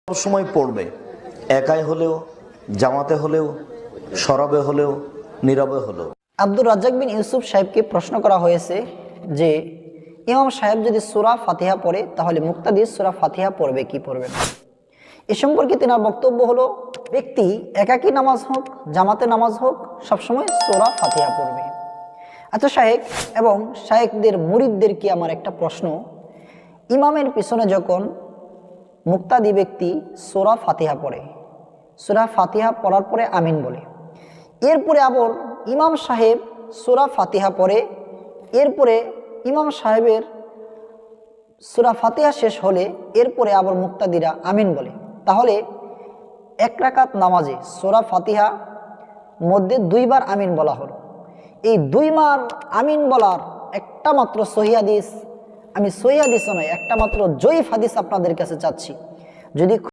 সব সময় পড়বে, একাই হলেও, জামাতে হলেও, সরবে হলেও, নীরবে হলেও। আব্দুর রাজ্জাক বিন ইউসুফ সাহেবকে প্রশ্ন করা হয়েছে যে ইমাম সাহেব যদি সূরা ফাতিহা পড়ে তাহলে মুক্তাদি সূরা ফাতিহা পড়বে কি পড়বে না। এ সম্পর্কে তেনার বক্তব্য হলো, ব্যক্তি একাকী নামাজ হোক জামাতে নামাজ হোক সবসময় সূরা ফাতিহা পড়বে। আচ্ছা শায়েখ এবং শায়েখদের মুরিদদেরকে আমার একটা প্রশ্ন, ইমামের পিছনে যখন মুক্তাদি ব্যক্তি সূরা ফাতিহা পড়ে, সূরা ফাতিহা পড়ার পরে আমিন বলে, এরপরে আবার ইমাম সাহেব সূরা ফাতিহা পড়ে, এরপরে ইমাম সাহেবের সূরা ফাতিহা শেষ হলে এরপরে আবার মুক্তাদিরা আমিন বলে, তাহলে এক রাকাত নামাজে সূরা ফাতিহা মধ্যে দুইবার আমিন বলা হলো। এই দুইবার আমিন বলার একটা মাত্র সহিহ হাদিস, আমি সহিহ হাদিসও নয়, একটা মাত্র জয়ীফ হাদিস আপনাদের কাছে চাচ্ছি। যদি